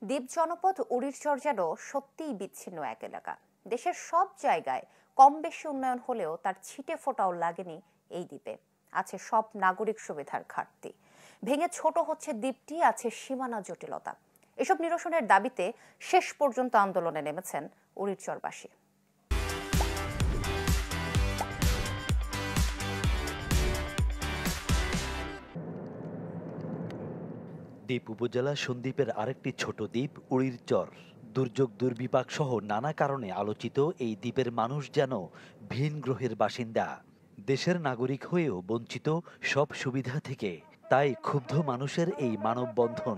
দ্বীপ জনপদ উড়িরচর যেন সত্যিই বিচ্ছিন্ন এক এলাকা। দেশের সব জায়গায় কম বেশি উন্নয়ন হলেও তার ছিটে ফোঁটাও লাগেনি এই দ্বীপে। আছে সব নাগরিক সুবিধার ঘাটতি, ভেঙে ছোট হচ্ছে দ্বীপটি, আছে সীমানা জটিলতা। এসব নিরসনের দাবিতে শেষ পর্যন্ত আন্দোলনে নেমেছেন উড়িরচরবাসী। দ্বীপ উপজেলা সন্দ্বীপের আরেকটি ছোট দ্বীপ উড়িরচর। দুর্যোগ দুর্বিপাক সহ নানা কারণে আলোচিত এই দ্বীপের মানুষ যেন ভিন গ্রহের বাসিন্দা, দেশের নাগরিক হয়েও বঞ্চিত সব সুবিধা থেকে। তাই ক্ষুব্ধ মানুষের এই মানববন্ধন।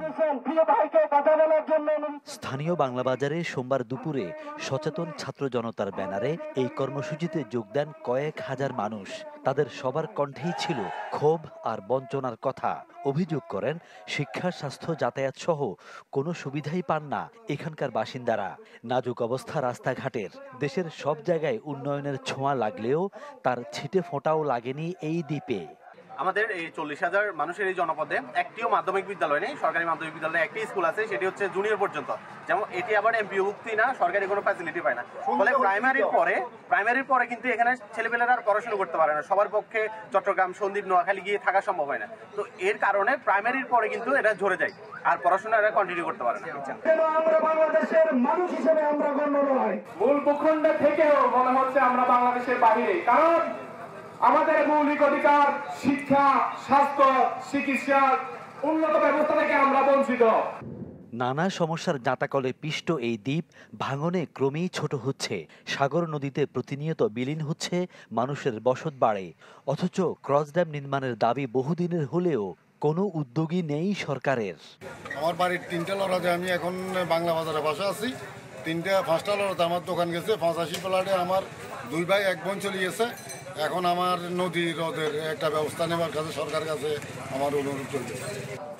স্থানীয় বাংলা বাজারে সোমবার দুপুরে সচেতন ছাত্র জনতার ব্যানারে এই কর্মসূচিতে যোগ দেন কয়েক হাজার মানুষ। তাদের সবার কণ্ঠেই ছিল ক্ষোভ আর বঞ্চনার কথা। অভিযোগ করেন, শিক্ষা, স্বাস্থ্য, যাতায়াত সহ কোনো সুবিধাই পান না এখানকার বাসিন্দারা। নাজুক অবস্থা রাস্তাঘাটের। দেশের সব জায়গায় উন্নয়নের ছোঁয়া লাগলেও তার ছিটে ফোঁটাও লাগেনি এই দ্বীপে। আমাদের এই 40,000 মানুষের এই জনপদে একটিও মাধ্যমিক বিদ্যালয় নেই। সরকারি মাধ্যমিক বিদ্যালয়ে একটি স্কুল আছে, সেটি হচ্ছে জুনিয়র পর্যন্ত। যেমন এটি আবার এমপিওভুক্তি না, সরকারি কোনো ফ্যাসিলিটি পায় না। ফলে প্রাইমারির পরে কিন্তু এখানে ছেলেপেলেরা আর পড়াশোনা করতে পারে না। সবার পক্ষে চট্টগ্রাম, সন্দ্বীপ, নোয়াখালী গিয়ে থাকা সম্ভব হয় না। তো এর কারণে প্রাইমারির পরে কিন্তু এটা ঝরে যায়, আর পড়াশোনা এরা কন্টিনিউ করতে পারে না। আমরা বাংলাদেশের মানুষ হিসেবে আমরা গণ্য নয়, মূল ভূখণ্ড থেকেও মনে হচ্ছে আমরা বাংলাদেশের বাইরে। কারণ আমাদের মৌলিক অধিকার, শিক্ষা, স্বাস্থ্য, চিকিৎসা, উন্নত ব্যবস্থা থেকে আমরা বঞ্চিত। নানা সমস্যার জাঁতাকলে পিষ্ট এই দ্বীপ ভাঙনে ক্রমেই ছোট হচ্ছে। সাগর নদীতে প্রতিনিয়ত বিলীন হচ্ছে মানুষের বসত বাড়ে। অথচ ক্রস ড্যাম নির্মাণের দাবি বহুদিনের হলেও কোনো উদ্যোগই নেই সরকারের। আমার বাড়ির 3টা লড়াতে আমি এখন বাংলা বাজারে বসে আছি। 5টা লড়াতে আমার দোকান গেছে। 85 প্লাটে আমার 2 ভাই 1 বোন চলে গেছে। এখন আমার নদী রোধের একটা ব্যবস্থা নেবার কাছে সরকারের কাছে আমার অনুরোধ চলছে।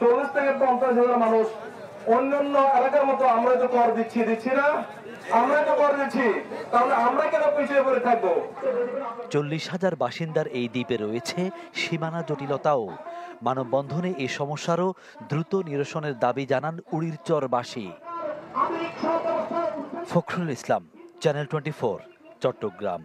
40 থেকে 50,000 মানুষ অন্যান্য এলাকার মতো আমরা তো কর দিচ্ছি না, আমরা তো কর দিচ্ছি, তাহলে আমরা কেন পিছিয়ে পড়ে থাকবো? 40,000 বাসিন্দার এই দ্বীপে রয়েছে সীমানা জটিলতাও। মানববন্ধনে এই সমস্যারও দ্রুত নিরসনের দাবি জানান উড়িরচরবাসী। ফখরুল ইসলাম, চ্যানেল 24, চট্টগ্রাম।